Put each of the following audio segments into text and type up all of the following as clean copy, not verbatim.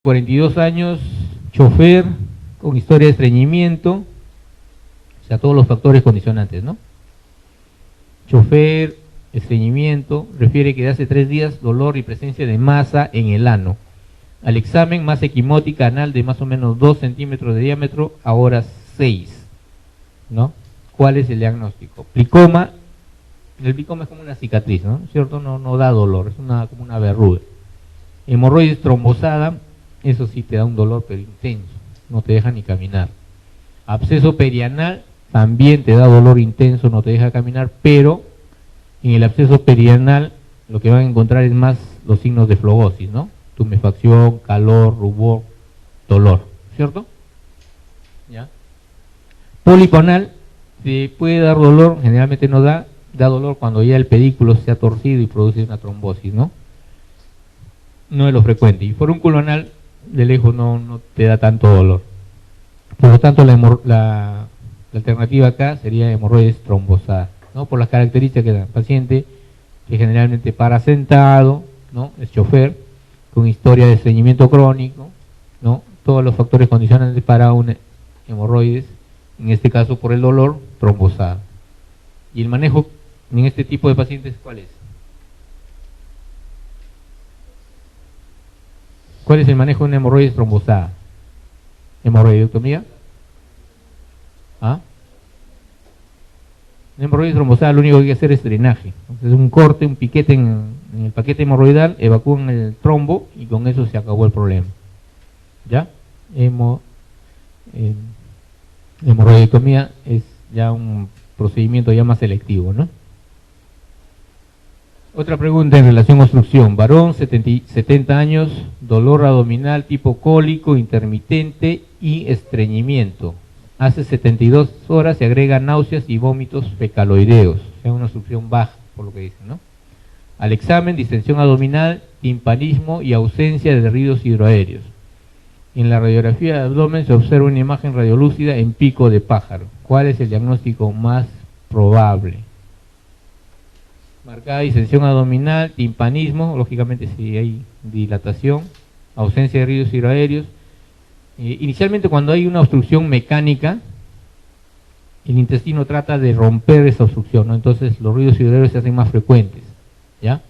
42 años, chofer, con historia de estreñimiento, o sea, todos los factores condicionantes, ¿no? Chofer, estreñimiento, refiere que de hace 3 días dolor y presencia de masa en el ano. Al examen, masa equimótica anal de más o menos 2 centímetros de diámetro, ahora 6, ¿no? ¿Cuál es el diagnóstico? Plicoma. El plicoma es como una cicatriz, ¿no? ¿Cierto? No da dolor, es como una verruga. Hemorroides trombosada, eso sí te da un dolor pero intenso, no te deja ni caminar. Absceso perianal, también te da dolor intenso, no te deja caminar, pero en el absceso perianal lo que van a encontrar es más los signos de flogosis, ¿no? Tumefacción, calor, rubor, dolor, ¿cierto? ¿Ya? Pólipo anal, te puede dar dolor, generalmente no da dolor cuando ya el pedículo se ha torcido y produce una trombosis, ¿no? No es lo frecuente. Y forúnculo anal, de lejos no te da tanto dolor. Por lo tanto, la alternativa acá sería hemorroides trombosadas, ¿no? Por las características que da el paciente, que generalmente para sentado, ¿no? Es chofer, con historia de estreñimiento crónico, ¿no? Todos los factores condicionantes para un hemorroides, en este caso por el dolor, trombosada. Y el manejo en este tipo de pacientes, ¿cuál es? ¿Cuál es el manejo de una hemorroides trombosada? ¿Hemorroidectomía? ¿Ah? Una hemorroides trombosada lo único que hay que hacer es drenaje. Entonces, un corte, un piquete en el paquete hemorroidal, evacúan el trombo y con eso se acabó el problema. ¿Ya? Hemorroidectomía es ya un procedimiento ya más selectivo, ¿no? Otra pregunta en relación a obstrucción. Varón, 70 años, dolor abdominal tipo cólico, intermitente y estreñimiento. Hace 72 horas se agrega náuseas y vómitos fecaloideos. O sea, una obstrucción baja, por lo que dicen, ¿no? Al examen, distensión abdominal, timpanismo y ausencia de ruidos hidroaéreos. En la radiografía de abdomen se observa una imagen radiolúcida en pico de pájaro. ¿Cuál es el diagnóstico más probable? Marcada distensión abdominal, timpanismo, lógicamente si hay dilatación, ausencia de ruidos hidroaéreos. Inicialmente cuando hay una obstrucción mecánica, el intestino trata de romper esa obstrucción, ¿no? Entonces los ruidos hidroaéreos se hacen más frecuentes, ¿ya?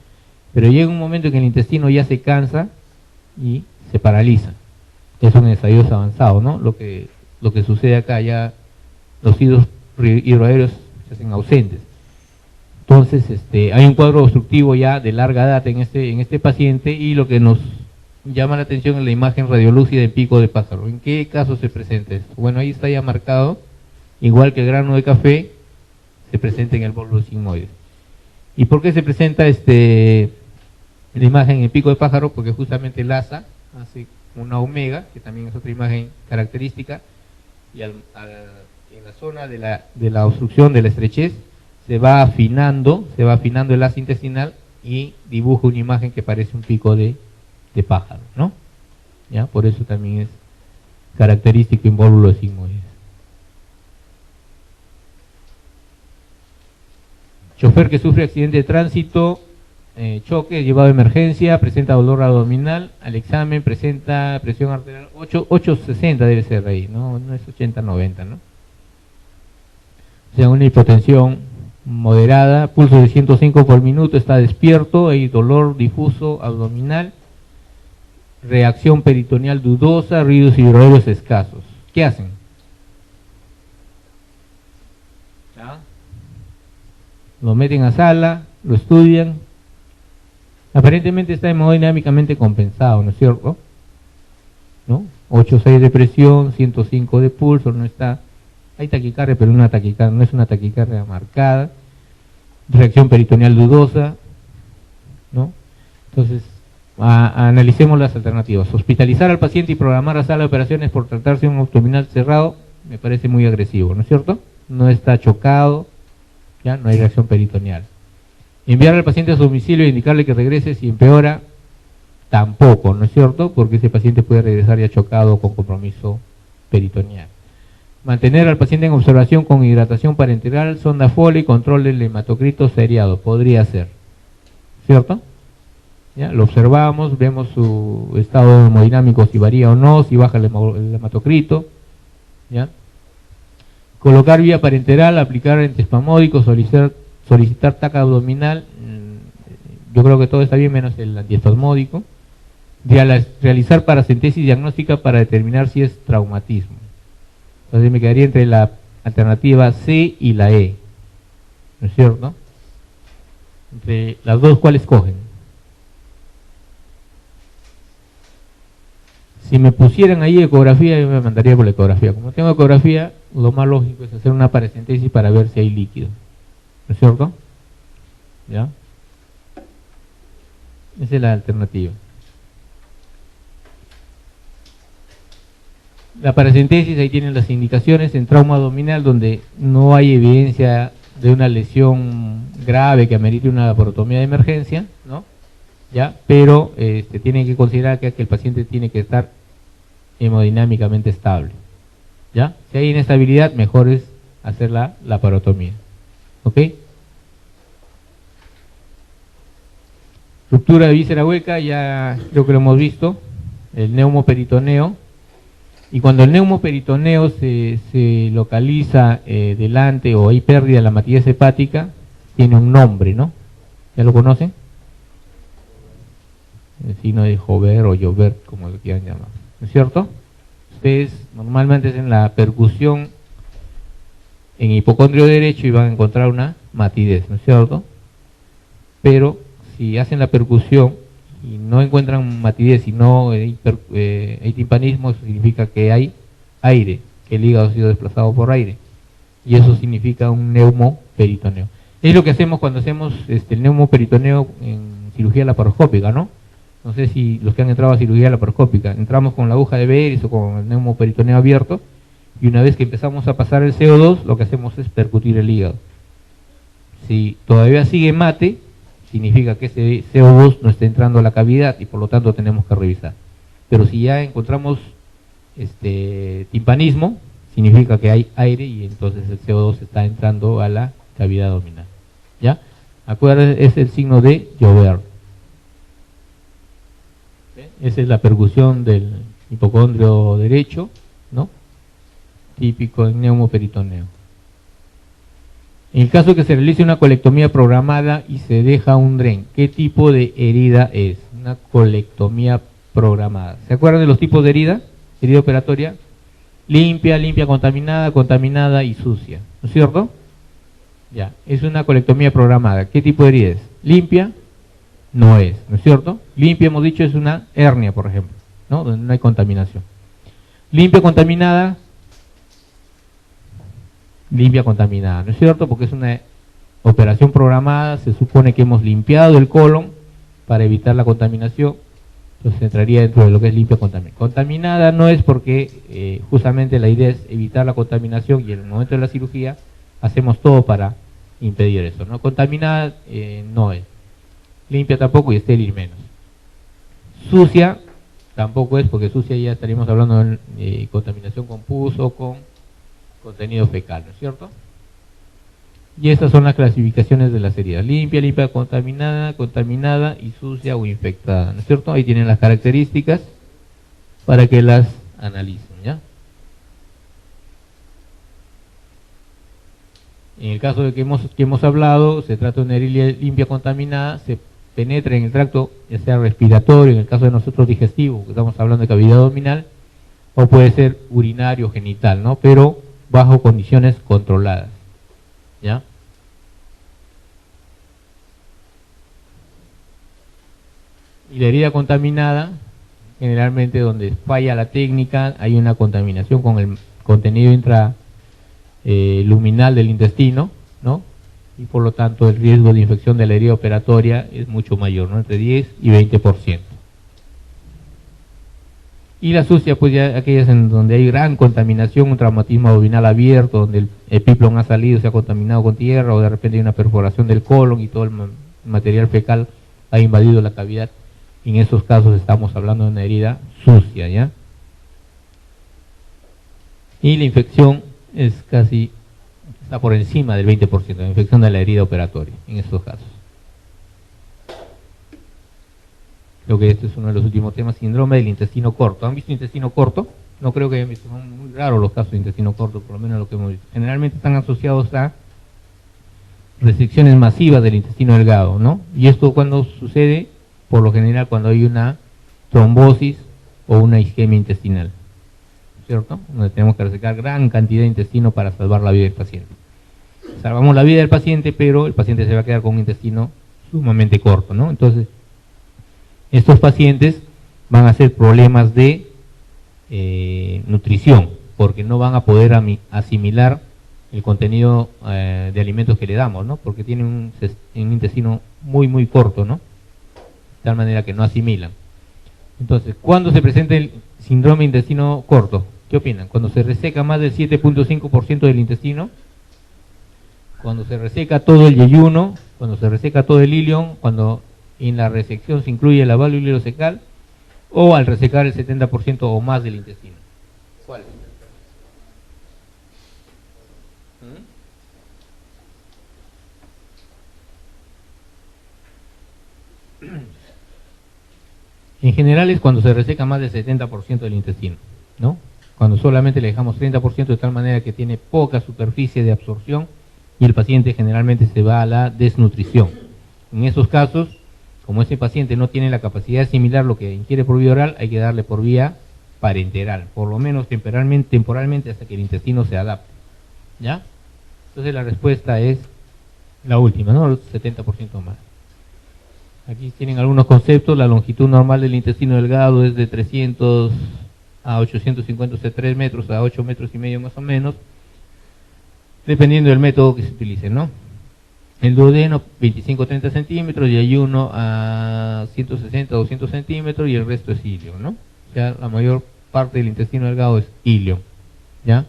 Pero llega un momento en que el intestino ya se cansa y se paraliza. Es un estadio avanzado, ¿no? Lo que sucede acá, ya los hidroaéreos se hacen ausentes. Entonces, hay un cuadro obstructivo ya de larga data en este paciente, y lo que nos llama la atención es la imagen radiolúcida en pico de pájaro. ¿En qué caso se presenta esto? Bueno, ahí está ya marcado, igual que el grano de café, se presenta en el bólulo sigmoide. ¿Y por qué se presenta la imagen en pico de pájaro? Porque justamente el asa hace una omega, que también es otra imagen característica, y en la zona de la obstrucción, de la estrechez, se va afinando el asa intestinal y dibuja una imagen que parece un pico de pájaro, ¿no? ¿Ya? Por eso también es característico en bólulos sigmoides. Chofer que sufre accidente de tránsito, choque, llevado a emergencia, presenta dolor abdominal, al examen presenta presión arterial 860 debe ser ahí, no es 80-90, ¿no? O sea, una hipotensión moderada, pulso de 105 por minuto, está despierto, hay dolor difuso abdominal, reacción peritoneal dudosa, ruidos hidroaéreos escasos. ¿Qué hacen? ¿Ah? Lo meten a sala, lo estudian. Aparentemente está hemodinámicamente compensado, ¿no es cierto? ¿No? 8,6 de presión, 105 de pulso, no está... Hay taquicardia, pero no es una taquicardia marcada. Reacción peritoneal dudosa, ¿no? Entonces, analicemos las alternativas. Hospitalizar al paciente y programar la sala de operaciones por tratarse de un abdominal cerrado me parece muy agresivo, ¿no es cierto? No está chocado, ya no hay reacción peritoneal. Enviar al paciente a su domicilio e indicarle que regrese si empeora, tampoco, ¿no es cierto? Porque ese paciente puede regresar ya chocado con compromiso peritoneal. Mantener al paciente en observación con hidratación parenteral, sonda Foley, control del hematocrito seriado, podría ser, ¿cierto? ¿ya? Lo observamos, vemos su estado hemodinámico, si varía o no, si baja el hematocrito, ¿ya? Colocar vía parenteral, aplicar antiespasmódico, solicitar TAC abdominal, yo creo que todo está bien menos el antiespasmódico. Realizar paracentesis diagnóstica para determinar si es traumatismo. Entonces me quedaría entre la alternativa C y la E, ¿no es cierto? Entre las dos, ¿cuál escogen? Si me pusieran ahí ecografía, yo me mandaría por la ecografía. Como tengo ecografía, lo más lógico es hacer una paracentesis para ver si hay líquido, ¿no es cierto? ¿Ya? Esa es la alternativa. La paracentesis, ahí tienen las indicaciones en trauma abdominal, donde no hay evidencia de una lesión grave que amerite una laparotomía de emergencia, ¿no? ¿Ya? Pero tienen que considerar que el paciente tiene que estar hemodinámicamente estable, ¿ya? Si hay inestabilidad, mejor es hacer la laparotomía, ¿ok? Ruptura de víscera hueca, ya creo que lo hemos visto, el neumoperitoneo. Y cuando el neumoperitoneo se localiza delante o hay pérdida de la matidez hepática, tiene un nombre, ¿no? ¿Ya lo conocen? El signo de Joubert o Joubert, como lo quieran llamar, ¿no es cierto? Ustedes normalmente hacen la percusión en hipocondrio derecho y van a encontrar una matidez, ¿no es cierto? Pero si hacen la percusión y no encuentran matidez y no hay timpanismo, eso significa que hay aire, que el hígado ha sido desplazado por aire, y eso significa un neumoperitoneo. Es lo que hacemos cuando hacemos el neumoperitoneo en cirugía laparoscópica, ¿no? No sé si los que han entrado a cirugía laparoscópica, entramos con la aguja de Beris o con el neumoperitoneo abierto, y una vez que empezamos a pasar el CO2, lo que hacemos es percutir el hígado. Si todavía sigue mate, significa que ese CO2 no está entrando a la cavidad y por lo tanto tenemos que revisar. Pero si ya encontramos timpanismo, significa que hay aire y entonces el CO2 está entrando a la cavidad abdominal, ¿ya? Acuérdense, es el signo de Joubert. Esa es la percusión del hipocondrio derecho, ¿no? Típico en neumoperitoneo. En el caso que se realice una colectomía programada y se deja un DREN, ¿qué tipo de herida es? Una colectomía programada. ¿Se acuerdan de los tipos de herida? Herida operatoria, limpia, contaminada, contaminada y sucia, ¿no es cierto? Ya, es una colectomía programada. ¿Qué tipo de herida es? Limpia, no es, ¿no es cierto? Limpia, hemos dicho, es una hernia, por ejemplo, ¿no? Donde no hay contaminación. Limpia, contaminada, limpia, contaminada, ¿no es cierto? Porque es una operación programada, se supone que hemos limpiado el colon para evitar la contaminación, entonces entraría dentro de lo que es limpia, contaminada. Contaminada no es porque justamente la idea es evitar la contaminación y en el momento de la cirugía hacemos todo para impedir eso, ¿no? Contaminada no es. Limpia tampoco y estéril menos. Sucia tampoco es, porque sucia ya estaríamos hablando de contaminación con pus o con contenido fecal, ¿no es cierto? Y estas son las clasificaciones de las heridas: limpia, limpia, contaminada, contaminada y sucia o infectada, ¿no es cierto? Ahí tienen las características para que las analicen, ¿ya? En el caso de que hemos hablado, se trata de una herida limpia contaminada, se penetra en el tracto, ya sea respiratorio, en el caso de nosotros digestivo, que estamos hablando de cavidad abdominal, o puede ser urinario, genital, ¿no? Pero bajo condiciones controladas, ¿ya? Y la herida contaminada, generalmente donde falla la técnica, hay una contaminación con el contenido intraluminal del intestino, ¿no? Y por lo tanto el riesgo de infección de la herida operatoria es mucho mayor, ¿no? Entre 10 y 20%. Y la sucia, pues ya aquellas en donde hay gran contaminación, un traumatismo abdominal abierto, donde el epiplon ha salido, se ha contaminado con tierra, o de repente hay una perforación del colon y todo el material fecal ha invadido la cavidad. En esos casos estamos hablando de una herida sucia, ¿ya? Y la infección está por encima del 20%, la infección de la herida operatoria, en estos casos. Creo que este es uno de los últimos temas, síndrome del intestino corto. ¿Han visto intestino corto? No creo que hayan visto, son muy raros los casos de intestino corto, por lo menos lo que hemos visto. Generalmente están asociados a resecciones masivas del intestino delgado, ¿no? Y esto cuando sucede, por lo general, cuando hay una trombosis o una isquemia intestinal, ¿cierto? Donde tenemos que resecar gran cantidad de intestino para salvar la vida del paciente. Salvamos la vida del paciente, pero el paciente se va a quedar con un intestino sumamente corto, ¿no? Entonces, estos pacientes van a ser problemas de nutrición, porque no van a poder asimilar el contenido de alimentos que le damos, ¿no? Porque tienen un intestino muy corto, ¿no? De tal manera que no asimilan. Entonces, ¿cuándo se presenta el síndrome de intestino corto? ¿Qué opinan? ¿Cuando se reseca más del 7.5% del intestino? ¿Cuando se reseca todo el yeyuno? ¿Cuando se reseca todo el ilion? ¿Cuando en la resección se incluye la válvula ileocecal? ¿O al resecar el 70% o más del intestino? ¿Cuál? En general es cuando se reseca más del 70% del intestino, ¿no? Cuando solamente le dejamos 30% de tal manera que tiene poca superficie de absorción y el paciente generalmente se va a la desnutrición. En esos casos, como ese paciente no tiene la capacidad de asimilar lo que ingiere por vía oral, hay que darle por vía parenteral, por lo menos temporalmente hasta que el intestino se adapte, ¿ya? Entonces la respuesta es la última, ¿no? El 70% más. Aquí tienen algunos conceptos. La longitud normal del intestino delgado es de 300 a 850, o sea, 3 metros a 8 metros y medio más o menos, dependiendo del método que se utilice, ¿no? El duodeno 25-30 centímetros y hay uno a 160 o 200 centímetros y el resto es ilio, ¿no? O sea, la mayor parte del intestino delgado es ilio, ¿ya?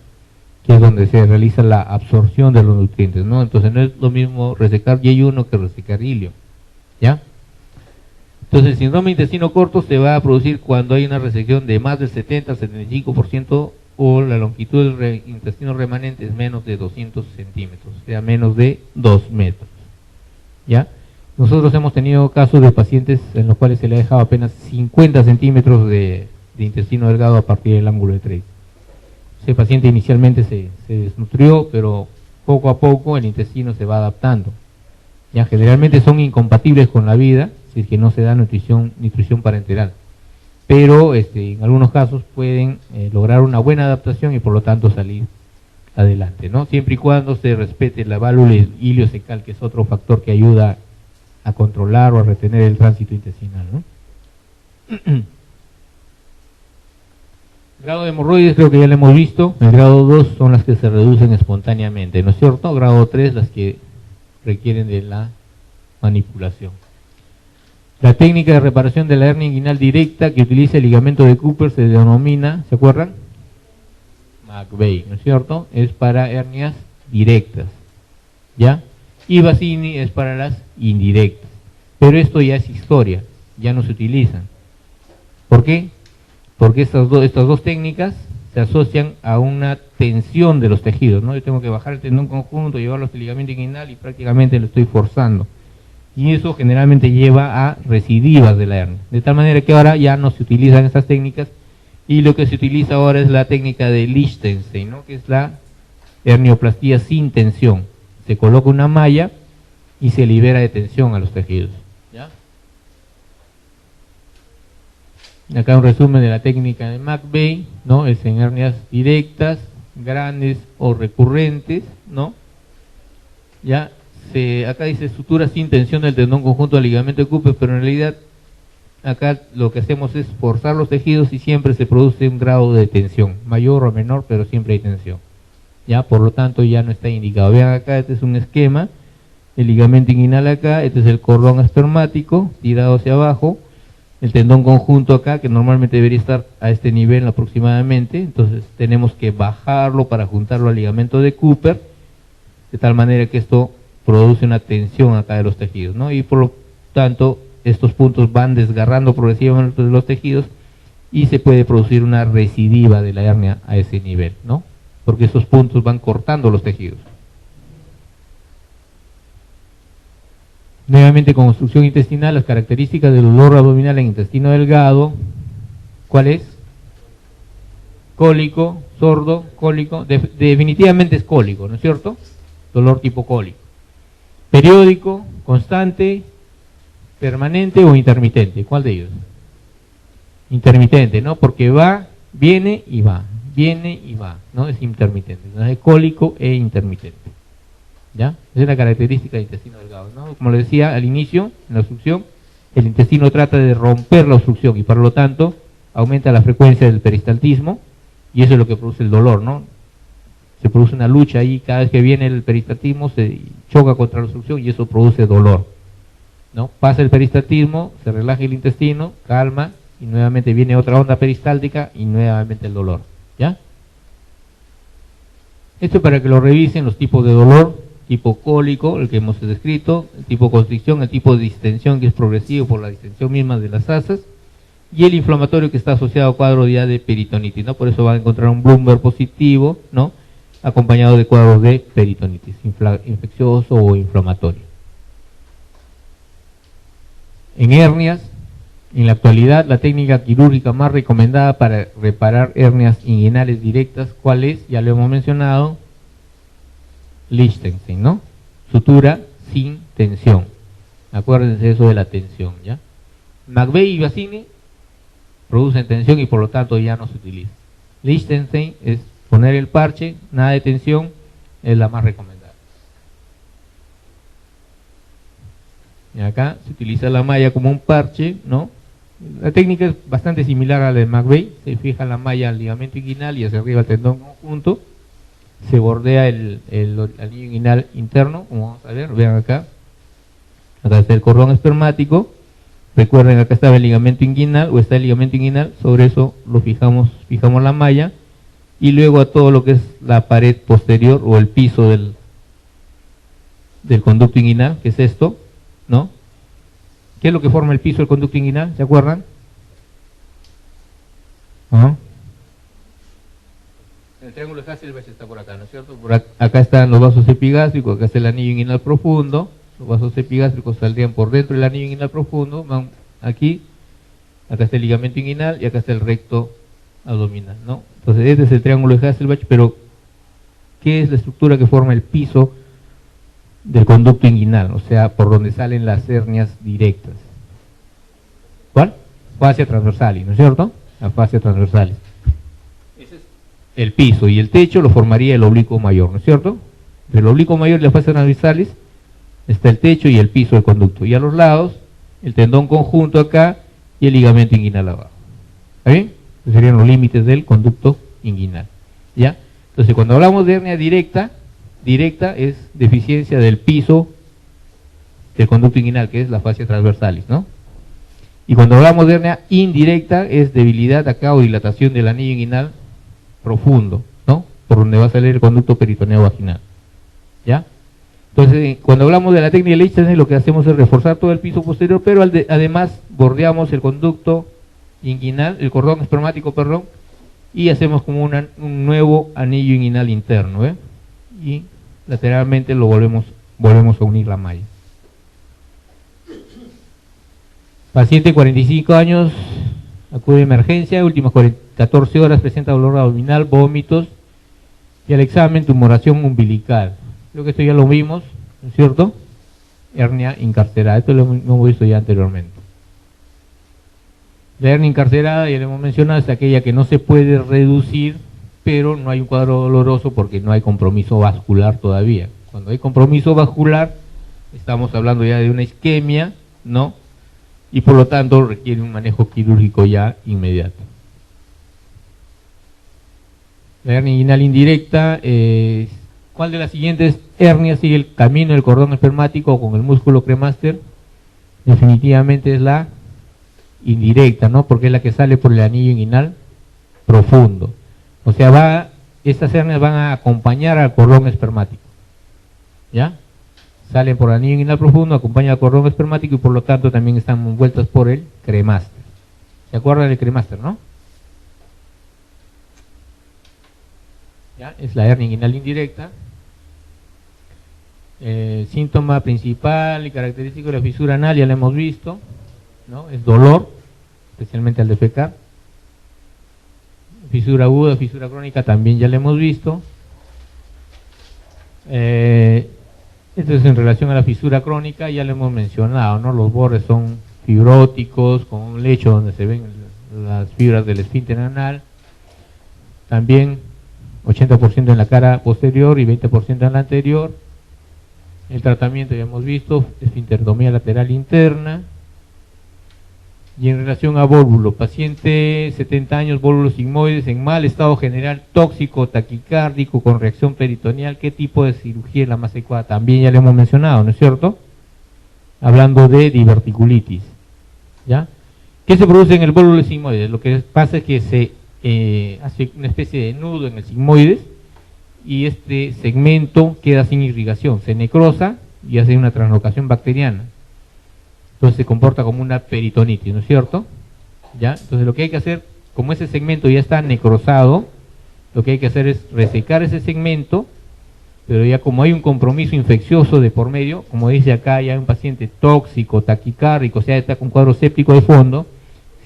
Que es donde se realiza la absorción de los nutrientes, ¿no? Entonces no es lo mismo resecar Y1 que resecar ilio, ¿ya? Entonces el síndrome de intestino corto se va a producir cuando hay una resección de más del 70 al 75% o la longitud del intestino remanente es menos de 200 centímetros, o sea, menos de 2 metros, ¿ya? Nosotros hemos tenido casos de pacientes en los cuales se le ha dejado apenas 50 centímetros de intestino delgado a partir del ángulo de Treitz. Ese paciente inicialmente se desnutrió, pero poco a poco el intestino se va adaptando. Ya generalmente son incompatibles con la vida si es que no se da nutrición parenteral, pero en algunos casos pueden lograr una buena adaptación y por lo tanto salir adelante, ¿no? Siempre y cuando se respete la válvula ileocecal, que es otro factor que ayuda a controlar o a retener el tránsito intestinal, ¿no? Grado de hemorroides creo que ya lo hemos visto. El grado 2 son las que se reducen espontáneamente, ¿no es cierto? Grado 3 las que requieren de la manipulación. La técnica de reparación de la hernia inguinal directa que utiliza el ligamento de Cooper se denomina, ¿se acuerdan? McVeigh, ¿no es cierto? Es para hernias directas, ¿ya? Y Bassini es para las indirectas. Pero esto ya es historia, ya no se utilizan. ¿Por qué? Porque estas dos técnicas se asocian a una tensión de los tejidos, ¿no? Yo tengo que bajar el tendón conjunto, llevarlo hasta el ligamento inguinal y prácticamente lo estoy forzando. Y eso generalmente lleva a recidivas de la hernia. De tal manera que ahora ya no se utilizan estas técnicas y lo que se utiliza ahora es la técnica de Lichtenstein, ¿no? Que es la hernioplastía sin tensión. Se coloca una malla y se libera de tensión a los tejidos, ¿ya? Acá un resumen de la técnica de McVeigh, ¿no? Es en hernias directas, grandes o recurrentes, ¿no? Ya, acá dice sutura sin tensión del tendón conjunto al ligamento de Cooper, pero en realidad acá lo que hacemos es forzar los tejidos y siempre se produce un grado de tensión, mayor o menor, pero siempre hay tensión. Ya, por lo tanto ya no está indicado. Vean acá, este es un esquema, el ligamento inguinal acá, este es el cordón espermático tirado hacia abajo, el tendón conjunto acá, que normalmente debería estar a este nivel aproximadamente, entonces tenemos que bajarlo para juntarlo al ligamento de Cooper, de tal manera que esto produce una tensión acá de los tejidos, ¿no? Y por lo tanto, estos puntos van desgarrando progresivamente los tejidos y se puede producir una recidiva de la hernia a ese nivel, ¿no? Porque esos puntos van cortando los tejidos. Nuevamente con obstrucción intestinal, las características del dolor abdominal en intestino delgado, ¿cuál es? Cólico, sordo, cólico, definitivamente es cólico, ¿no es cierto? Dolor tipo cólico. Periódico, constante, permanente o intermitente, ¿cuál de ellos? Intermitente, ¿no? Porque va, viene y va, ¿no? Es intermitente, ¿no? Es cólico e intermitente. ¿Ya? Esa es la característica del intestino delgado, ¿no? Como le decía al inicio, en la obstrucción, el intestino trata de romper la obstrucción y por lo tanto aumenta la frecuencia del peristaltismo y eso es lo que produce el dolor, ¿no? Se produce una lucha ahí, cada vez que viene el peristaltismo se choca contra la obstrucción y eso produce dolor, ¿no? Pasa el peristaltismo, se relaja el intestino, calma y nuevamente viene otra onda peristáltica y nuevamente el dolor, ¿ya? Esto para que lo revisen los tipos de dolor: tipo cólico, el que hemos descrito, el tipo constricción, el tipo de distensión que es progresivo por la distensión misma de las asas, y el inflamatorio que está asociado a cuadro ya de peritonitis, ¿no? Por eso van a encontrar un Bloomberg positivo, ¿no? Acompañado de cuadros de peritonitis, infeccioso o inflamatorio. En hernias, en la actualidad, la técnica quirúrgica más recomendada para reparar hernias inguinales directas, ¿cuál es? Ya lo hemos mencionado, Lichtenstein, ¿no? Sutura sin tensión. Acuérdense eso de la tensión, ¿ya? McVeigh y Bassini producen tensión y por lo tanto ya no se utiliza. Lichtenstein es poner el parche, nada de tensión, es la más recomendada. Y acá se utiliza la malla como un parche, ¿no? La técnica es bastante similar a la de McVeigh, se fija la malla al ligamento inguinal y hacia arriba el tendón conjunto, se bordea el anillo inguinal interno, como vamos a ver, vean acá está el cordón espermático, recuerden acá estaba el ligamento inguinal o está el ligamento inguinal, sobre eso lo fijamos la malla y luego a todo lo que es la pared posterior o el piso del conducto inguinal, que es esto, ¿no? ¿Qué es lo que forma el piso del conducto inguinal? ¿Se acuerdan? ¿Ah? El triángulo de Hasselbalch está por acá, ¿no es cierto? Acá están los vasos epigástricos, acá está el anillo inguinal profundo, los vasos epigástricos saldrían por dentro del anillo inguinal profundo, van aquí, acá está el ligamento inguinal y acá está el recto abdominal, ¿no? Entonces este es el triángulo de Hasselbalch, pero ¿qué es la estructura que forma el piso del conducto inguinal? O sea, por donde salen las hernias directas. ¿Cuál? Fascia transversalis, ¿no es cierto? La fascia transversalis. Ese es el piso y el techo lo formaría el oblicuo mayor, ¿no es cierto? Entre el oblicuo mayor y la fascia transversalis está el techo y el piso del conducto. Y a los lados, el tendón conjunto acá y el ligamento inguinal abajo. ¿Está bien? Esos serían los límites del conducto inguinal. ¿Ya? Entonces, cuando hablamos de hernia directa es deficiencia del piso del conducto inguinal, que es la fascia transversalis, ¿no? Y cuando hablamos de hernia indirecta es debilidad acá o dilatación del anillo inguinal profundo, ¿no? Por donde va a salir el conducto peritoneo vaginal. ¿Ya? Entonces, cuando hablamos de la técnica de Lichtenstein, lo que hacemos es reforzar todo el piso posterior, pero además bordeamos el conducto inguinal, el cordón espermático, perdón, y hacemos como un nuevo anillo inguinal interno, ¿eh? Y lateralmente lo volvemos a unir la malla. Paciente 45 años, acude a emergencia, últimas 14 horas presenta dolor abdominal, vómitos y al examen tumoración umbilical. Creo que esto ya lo vimos, ¿no es cierto? Hernia encarcerada, esto lo hemos visto ya anteriormente. La hernia encarcerada, ya lo hemos mencionado, es aquella que no se puede reducir, pero no hay un cuadro doloroso porque no hay compromiso vascular todavía. Cuando hay compromiso vascular, estamos hablando ya de una isquemia, ¿no? Y por lo tanto requiere un manejo quirúrgico ya inmediato. La hernia inguinal indirecta, ¿cuál de las siguientes hernias sigue el camino del cordón espermático con el músculo cremaster? Definitivamente es la indirecta, ¿no? Porque es la que sale por el anillo inguinal profundo. O sea, estas hernias van a acompañar al cordón espermático. ¿Ya? Salen por el anillo inguinal profundo, acompañan al cordón espermático y por lo tanto también están envueltas por el cremaster. ¿Se acuerdan del cremaster, no? ¿Ya? Es la hernia inguinal indirecta. El síntoma principal y característico de la fisura anal ya lo hemos visto, ¿no? Es dolor, especialmente al defecar. Fisura aguda, fisura crónica también ya lo hemos visto. Entonces, en relación a la fisura crónica, ya lo hemos mencionado, ¿no? Los bordes son fibróticos, con un lecho donde se ven las fibras del esfínter anal. También 80% en la cara posterior y 20% en la anterior. El tratamiento ya hemos visto, esfinterotomía lateral interna. Y en relación a vólvulo, paciente 70 años, vólvulos sigmoides en mal estado general, tóxico, taquicárdico, con reacción peritoneal. ¿Qué tipo de cirugía es la más adecuada? También ya le hemos mencionado, ¿no es cierto? Hablando de diverticulitis, ¿ya? ¿Qué se produce en el vólvulo sigmoides? Lo que pasa es que se hace una especie de nudo en el sigmoides y este segmento queda sin irrigación, se necrosa y hace una translocación bacteriana. Entonces se comporta como una peritonitis, ¿no es cierto? ¿Ya? Entonces lo que hay que hacer, como ese segmento ya está necrosado, lo que hay que hacer es resecar ese segmento, pero ya como hay un compromiso infeccioso de por medio, como dice acá, ya hay un paciente tóxico, taquicárdico, o sea, está con cuadro séptico de fondo,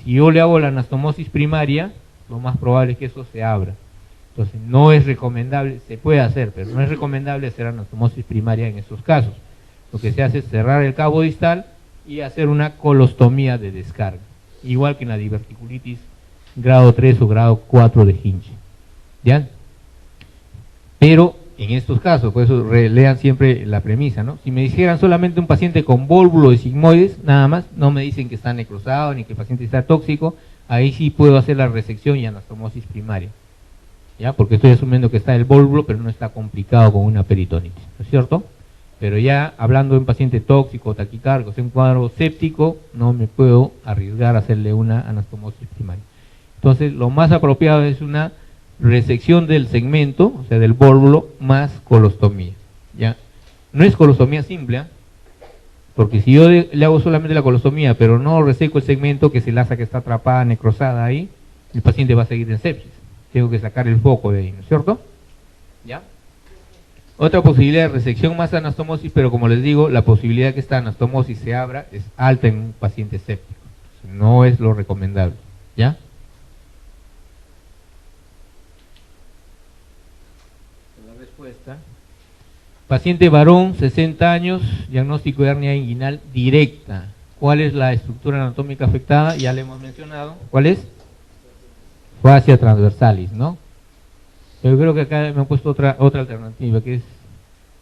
si yo le hago la anastomosis primaria, lo más probable es que eso se abra. Entonces no es recomendable, se puede hacer, pero no es recomendable hacer anastomosis primaria en estos casos. Lo que se hace es cerrar el cabo distal y hacer una colostomía de descarga, igual que en la diverticulitis grado 3 o grado 4 de Hinch, ¿ya? Pero en estos casos, por eso lean siempre la premisa, ¿no? Si me dijeran solamente un paciente con vólvulo de sigmoides, nada más, no me dicen que está necrosado ni que el paciente está tóxico, ahí sí puedo hacer la resección y anastomosis primaria, ¿ya? Porque estoy asumiendo que está el vólvulo, pero no está complicado con una peritonitis, ¿no es cierto? Pero ya hablando de un paciente tóxico, taquicárdico, en un cuadro séptico, no me puedo arriesgar a hacerle una anastomosis primaria. Entonces, lo más apropiado es una resección del segmento, o sea, del vólvulo, más colostomía, ¿ya? No es colostomía simple, ¿eh? Porque si yo le hago solamente la colostomía, pero no reseco el segmento, que es el asa que está atrapada, necrosada ahí, el paciente va a seguir en sepsis. Tengo que sacar el foco de ahí, ¿no es cierto? ¿Ya? Otra posibilidad de resección más anastomosis, pero como les digo, la posibilidad que esta anastomosis se abra es alta en un paciente séptico. No es lo recomendable, ¿ya? La respuesta. Paciente varón, 60 años, diagnóstico de hernia inguinal directa. ¿Cuál es la estructura anatómica afectada? Ya le hemos mencionado. ¿Cuál es? Fascia transversalis, ¿no? Pero creo que acá me han puesto otra alternativa, que es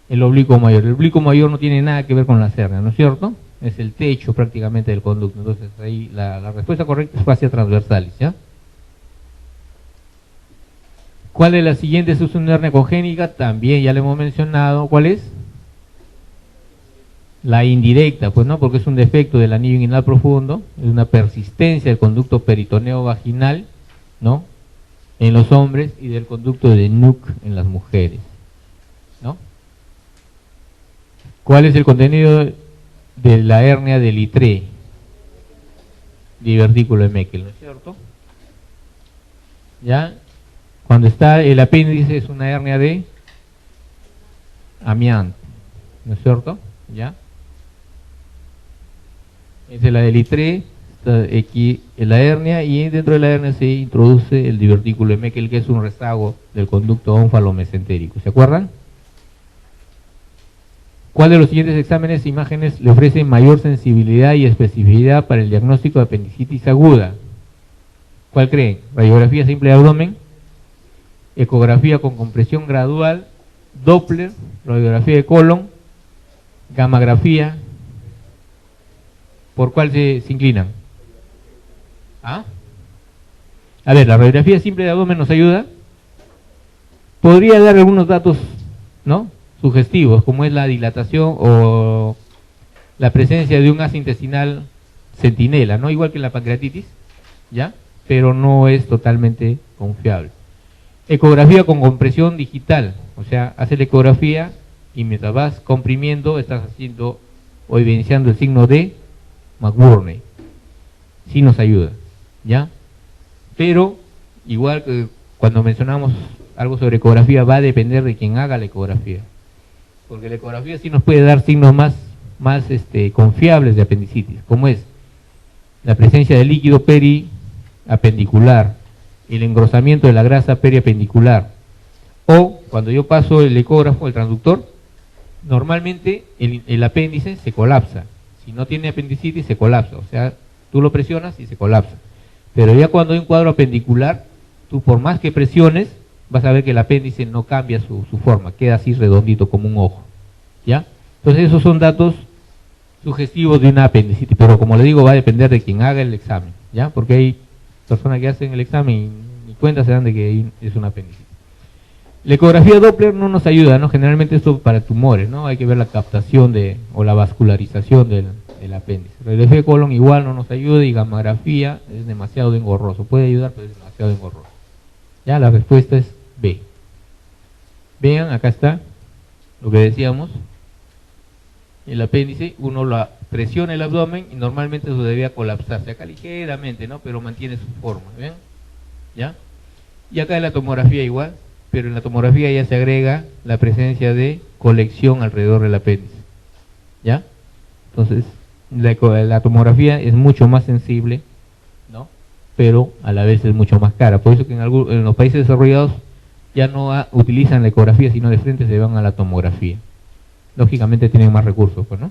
el oblicuo mayor. El oblicuo mayor no tiene nada que ver con la hernia, ¿no es cierto? Es el techo prácticamente del conducto. Entonces ahí la respuesta correcta es fascia transversalis, ¿ya? ¿Cuál de las siguientes es una hernia congénita? También ya le hemos mencionado. ¿Cuál es? La indirecta, pues no, porque es un defecto del anillo inguinal profundo, es una persistencia del conducto peritoneo vaginal, ¿no? En los hombres y del conducto de Nuc en las mujeres, ¿no? ¿Cuál es el contenido de la hernia de Littré? Divertículo de Meckel, ¿no es cierto? ¿Ya? Cuando está el apéndice es una hernia de amianto, ¿no es cierto? ¿Ya? Esa es la de Littré. Aquí en la hernia, y dentro de la hernia se introduce el divertículo de Meckel, que es un rezago del conducto ónfalo-mesentérico. ¿Se acuerdan? ¿Cuál de los siguientes exámenes e imágenes le ofrece mayor sensibilidad y especificidad para el diagnóstico de apendicitis aguda? ¿Cuál creen? Radiografía simple de abdomen, ecografía con compresión gradual, Doppler, radiografía de colon, gammagrafía. ¿Por cuál se inclinan? ¿Ah? A ver, la radiografía simple de abdomen nos ayuda. Podría dar algunos datos, ¿no? Sugestivos, como es la dilatación o la presencia de un asa intestinal centinela, ¿no? Igual que en la pancreatitis, ¿ya? Pero no es totalmente confiable. Ecografía con compresión digital, o sea, hace la ecografía y mientras vas comprimiendo estás haciendo o evidenciando el signo de McBurney. Sí nos ayuda, ¿ya? Pero, igual que cuando mencionamos algo sobre ecografía, va a depender de quien haga la ecografía. porque la ecografía sí nos puede dar signos más confiables de apendicitis, como es la presencia de líquido periapendicular, el engrosamiento de la grasa periapendicular, o cuando yo paso el ecógrafo, el transductor, normalmente el apéndice se colapsa. Si no tiene apendicitis, se colapsa, o sea, tú lo presionas y se colapsa. Pero ya cuando hay un cuadro apendicular, tú por más que presiones, vas a ver que el apéndice no cambia su forma, queda así redondito como un ojo, ¿ya? Entonces esos son datos sugestivos de una apendicitis, pero como le digo, va a depender de quien haga el examen, ¿ya? Porque hay personas que hacen el examen y ni cuenta se dan de que es una apendicitis. La ecografía Doppler no nos ayuda, ¿no? Generalmente esto para tumores, ¿no? Hay que ver la captación o la vascularización del apéndice. Radiografía de colon igual no nos ayuda, y gammagrafía es demasiado engorroso. Puede ayudar, pero es demasiado engorroso. Ya, la respuesta es B. Vean, acá está lo que decíamos. El apéndice, uno lo presiona el abdomen y normalmente eso debería colapsarse acá ligeramente, ¿no? Pero mantiene su forma, ¿ven? ¿Ya? Y acá en la tomografía igual, pero en la tomografía ya se agrega la presencia de colección alrededor del apéndice, ¿ya? Entonces, la tomografía es mucho más sensible, ¿no? Pero a la vez es mucho más cara. Por eso que en los países desarrollados ya no utilizan la ecografía, sino de frente se van a la tomografía. Lógicamente tienen más recursos, pues, ¿no?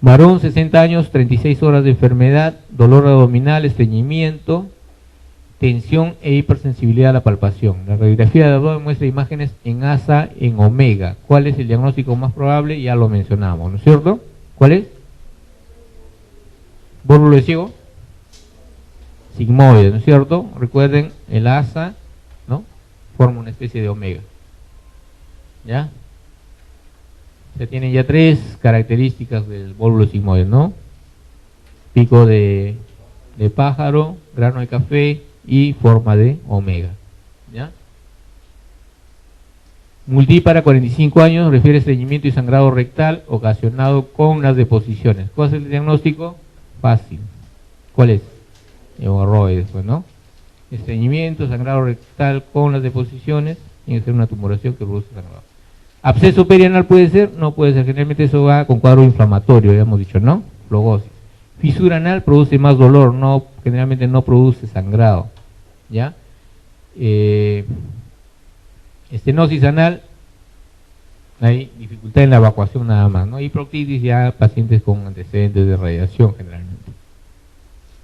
Varón, 60 años, 36 horas de enfermedad, dolor abdominal, estreñimiento, tensión e hipersensibilidad a la palpación. La radiografía de abdomen muestra imágenes en ASA, en omega. ¿Cuál es el diagnóstico más probable? Ya lo mencionamos, ¿no es cierto? ¿Cuál es? ¿Bórulo de ciego? Sigmoide, ¿no es cierto? Recuerden, el ASA, ¿no? Forma una especie de omega. ¿Ya? Se tienen ya tres características del bórulo sigmoide, ¿no? Pico de pájaro, grano de café y forma de omega, ¿ya? Multípara, 45 años, refiere estreñimiento y sangrado rectal ocasionado con las deposiciones. ¿Cuál es el diagnóstico? Fácil. ¿Cuál es? Hemorroides, pues, ¿no? Estreñimiento, sangrado rectal con las deposiciones, tiene que ser una tumoración que produce sangrado. ¿Absceso perianal puede ser? No puede ser, generalmente eso va con cuadro inflamatorio, ya hemos dicho, ¿no? Flogosis. Fisura anal produce más dolor, no, generalmente no produce sangrado, ¿ya? Estenosis anal, hay dificultad en la evacuación nada más, ¿no? Y proctitis ya pacientes con antecedentes de radiación generalmente.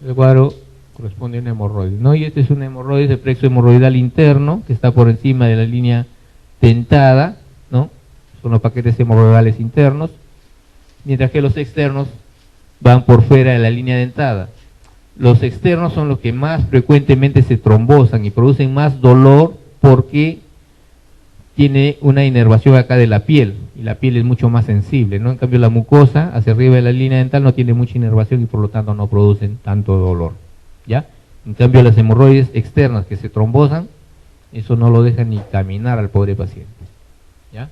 El cuadro corresponde a un hemorroide, ¿no? Y este es un hemorroide de plexo hemorroidal interno que está por encima de la línea dentada, ¿no? Son los paquetes hemorroidales internos, mientras que los externos van por fuera de la línea dentada. Los externos son los que más frecuentemente se trombosan y producen más dolor porque tiene una inervación acá de la piel, y la piel es mucho más sensible, ¿no? En cambio la mucosa hacia arriba de la línea dental no tiene mucha inervación y por lo tanto no producen tanto dolor, ¿ya? En cambio las hemorroides externas que se trombosan, eso no lo deja ni caminar al pobre paciente, ¿ya?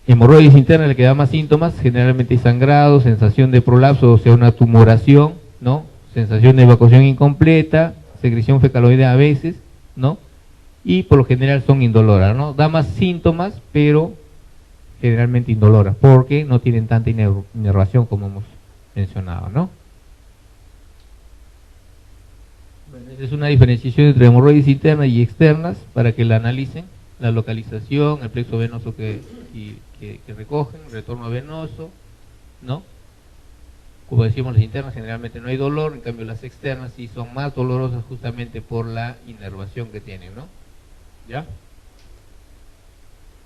Hemorroides internas, le que da más síntomas, generalmente sangrado, sensación de prolapso, o sea, una tumoración, ¿no? Sensación de evacuación incompleta, secreción fecaloidea a veces, ¿no? Y por lo general son indoloras, ¿no? Da más síntomas, pero generalmente indoloras, porque no tienen tanta inervación como hemos mencionado, ¿no? Bueno, esa es una diferenciación entre hemorroides internas y externas para que la analicen, la localización, el plexo venoso que recogen, el retorno venoso, ¿no? Como decimos, las internas generalmente no hay dolor, en cambio las externas sí son más dolorosas justamente por la inervación que tienen, ¿no? ¿Ya?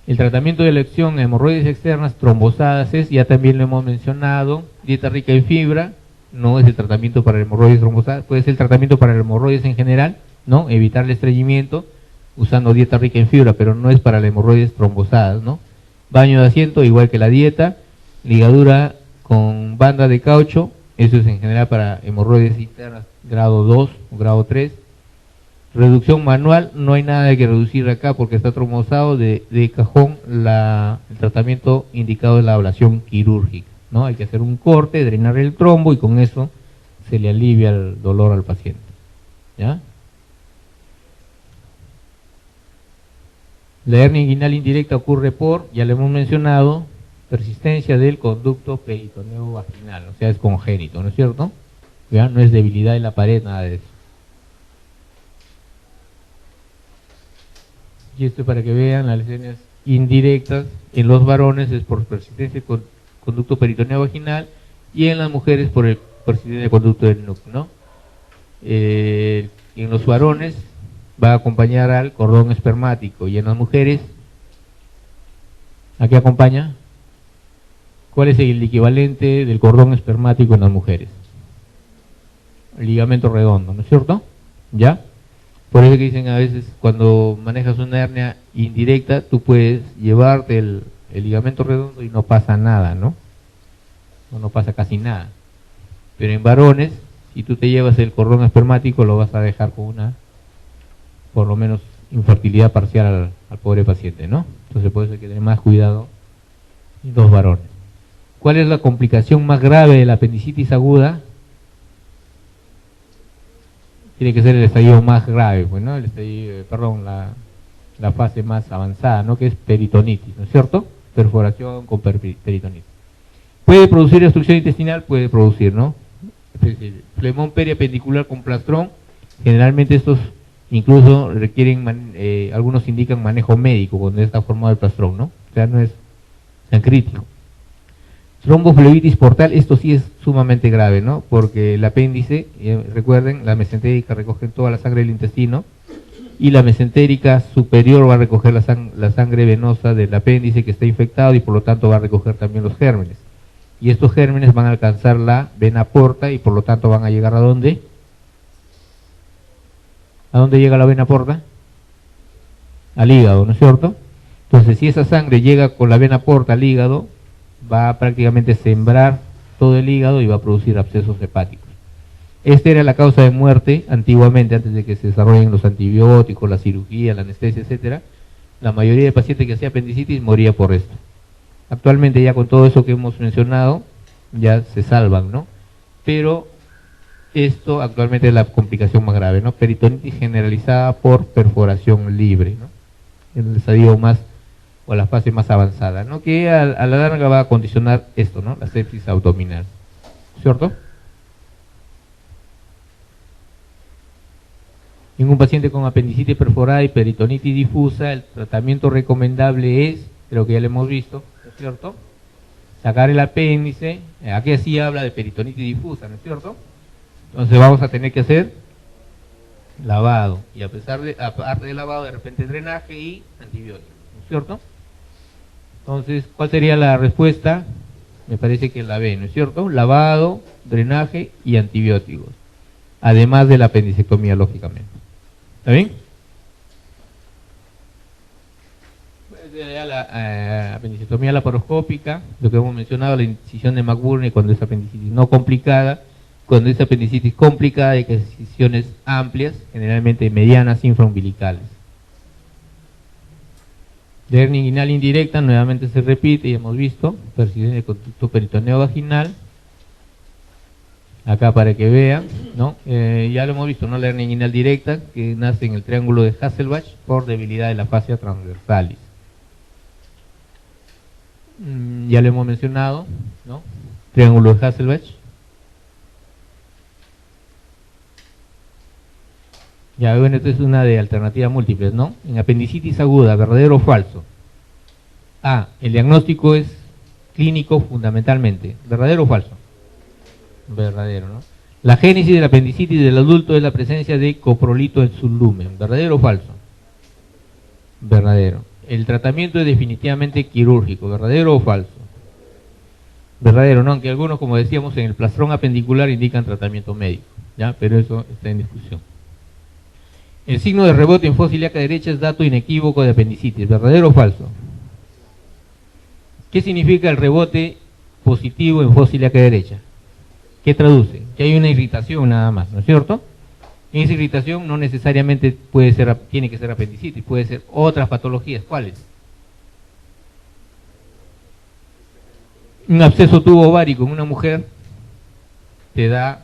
El tratamiento de elección en hemorroides externas trombosadas es, ya también lo hemos mencionado, dieta rica en fibra, no es el tratamiento para hemorroides trombosadas, puede ser el tratamiento para hemorroides en general, ¿no? Evitar el estreñimiento usando dieta rica en fibra, pero no es para las hemorroides trombosadas, ¿no? Baño de asiento, igual que la dieta, ligadura con banda de caucho, eso es en general para hemorroides internas grado 2 o grado 3. Reducción manual, no hay nada que reducir acá porque está trombosado de cajón. El tratamiento indicado es la ablación quirúrgica, ¿no? Hay que hacer un corte, drenar el trombo y con eso se le alivia el dolor al paciente, ¿ya? La hernia inguinal indirecta ocurre por, ya lo hemos mencionado, persistencia del conducto peritoneo vaginal, o sea, es congénito, ¿no es cierto? ¿Ya? No es debilidad de la pared, nada de eso. Y esto para que vean, las lesiones indirectas en los varones es por persistencia del conducto peritoneo vaginal y en las mujeres por el persistencia del conducto del núcleo, ¿no? En los varones va a acompañar al cordón espermático y en las mujeres, ¿a qué acompaña? ¿Cuál es el equivalente del cordón espermático en las mujeres? El ligamento redondo, ¿no es cierto? ¿Ya? Por eso que dicen a veces cuando manejas una hernia indirecta, tú puedes llevarte el ligamento redondo y no pasa nada, ¿no? O no pasa casi nada. Pero en varones, si tú te llevas el cordón espermático, lo vas a dejar con una, por lo menos, infertilidad parcial al pobre paciente, ¿no? Entonces por eso hay que tener más cuidado en los varones. ¿Cuál es la complicación más grave de la apendicitis aguda? Tiene que ser el estadio más grave, pues, ¿no? El estadio, perdón, la fase más avanzada, ¿no? Que es peritonitis, ¿no es cierto? Perforación con peritonitis. ¿Puede producir obstrucción intestinal? Puede producir, ¿no? Flemón periapendicular con plastrón, generalmente estos incluso requieren, algunos indican manejo médico cuando está formado el plastrón, ¿no? O sea, no es tan crítico. Tromboflebitis portal, esto sí es sumamente grave, ¿no? Porque el apéndice, recuerden, la mesentérica recoge toda la sangre del intestino y la mesentérica superior va a recoger la sangre venosa del apéndice que está infectado y por lo tanto va a recoger también los gérmenes. Y estos gérmenes van a alcanzar la vena porta y por lo tanto van a llegar ¿a dónde? ¿A dónde llega la vena porta? Al hígado, ¿no es cierto? Entonces, si esa sangre llega con la vena porta al hígado, va a prácticamente sembrar todo el hígado y va a producir abscesos hepáticos. Esta era la causa de muerte antiguamente, antes de que se desarrollen los antibióticos, la cirugía, la anestesia, etcétera. La mayoría de pacientes que hacían apendicitis moría por esto. Actualmente ya con todo eso que hemos mencionado, ya se salvan, ¿no? Pero esto actualmente es la complicación más grave, ¿no? Peritonitis generalizada por perforación libre, ¿no? En el estadio más, o la fase más avanzada, ¿no? Que a la larga va a condicionar esto, ¿no? La sepsis abdominal, ¿cierto? En un paciente con apendicitis perforada y peritonitis difusa, el tratamiento recomendable es, creo que ya lo hemos visto, ¿no es cierto? Sacar el apéndice, aquí sí habla de peritonitis difusa, ¿no es cierto? Entonces vamos a tener que hacer lavado, y aparte de lavado, de repente drenaje y antibióticos, ¿no es cierto? Entonces, ¿cuál sería la respuesta? Me parece que la B, ¿no es cierto? Lavado, drenaje y antibióticos, además de la apendicectomía, lógicamente. ¿Está bien? La apendicectomía laparoscópica, lo que hemos mencionado, la incisión de McBurney cuando es apendicitis no complicada. Cuando es apendicitis complicada hay que hacer incisiones amplias, generalmente medianas, infraumbilicales. La hernia inguinal indirecta nuevamente se repite, ya hemos visto, persistencia del conducto peritoneo vaginal. Acá para que vean, ¿no? Ya lo hemos visto, ¿no? La hernia inguinal directa, que nace en el triángulo de Hasselbalch por debilidad de la fascia transversalis. Ya lo hemos mencionado, ¿no? Triángulo de Hasselbalch. Ya, bueno, esto es una de alternativas múltiples, ¿no? En apendicitis aguda, ¿verdadero o falso? A, el diagnóstico es clínico fundamentalmente. ¿Verdadero o falso? Verdadero, ¿no? La génesis de la apendicitis del adulto es la presencia de coprolito en su lumen. ¿Verdadero o falso? Verdadero. El tratamiento es definitivamente quirúrgico. ¿Verdadero o falso? Verdadero, ¿no? Aunque algunos, como decíamos, en el plastrón apendicular indican tratamiento médico, ¿ya? Pero eso está en discusión. El signo de rebote en fosa ilíaca derecha es dato inequívoco de apendicitis. ¿Verdadero o falso? ¿Qué significa el rebote positivo en fosa ilíaca derecha? ¿Qué traduce? Que hay una irritación nada más, ¿no es cierto? Esa irritación no necesariamente tiene que ser apendicitis, puede ser otras patologías. ¿Cuáles? Un absceso tubo ovárico en una mujer te da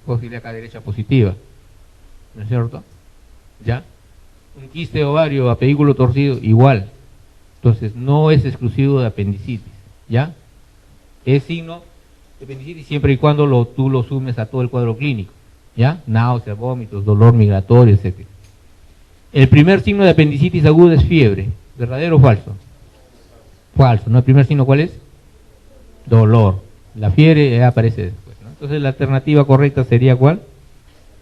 fosa ilíaca derecha positiva, ¿no es cierto? ¿Ya? Un quiste de ovario a pedículo torcido, igual. Entonces, no es exclusivo de apendicitis, ¿ya? Es signo de apendicitis siempre y cuando tú lo sumes a todo el cuadro clínico, ¿ya? Náuseas, vómitos, dolor migratorio, etc. El primer signo de apendicitis aguda es fiebre, ¿verdadero o falso? Falso, ¿no? El primer signo, ¿cuál es? Dolor. La fiebre aparece después, ¿no? Entonces, la alternativa correcta sería ¿cuál?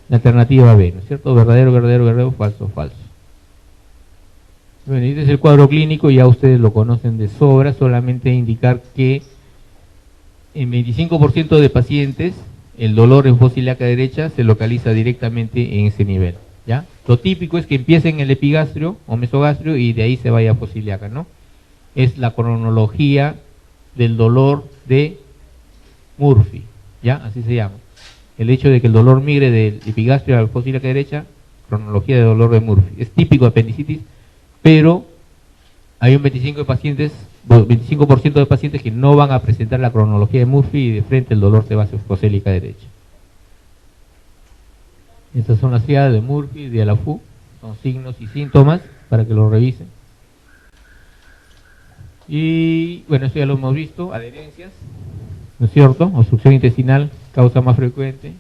La alternativa B, ¿no es cierto? Verdadero, verdadero, verdadero, falso, falso. Bueno, este es el cuadro clínico, ya ustedes lo conocen de sobra, solamente indicar que en 25% de pacientes el dolor en fosa ilíaca derecha se localiza directamente en ese nivel, ¿ya? Lo típico es que empiece en el epigastrio o mesogastrio y de ahí se vaya a fosa ilíaca, ¿no? Es la cronología del dolor de Murphy, ¿ya? Así se llama. El hecho de que el dolor migre del epigastrio a la fosa ilíaca derecha, cronología de dolor de Murphy. Es típico de apendicitis, pero hay un 25% de pacientes que no van a presentar la cronología de Murphy y de frente el dolor se va hacia fosa ilíaca derecha. Estas son las triadas de Murphy y de Alafu, son signos y síntomas para que lo revisen. Y bueno, esto ya lo hemos visto, adherencias, ¿no es cierto? Obstrucción intestinal, causa más frecuente.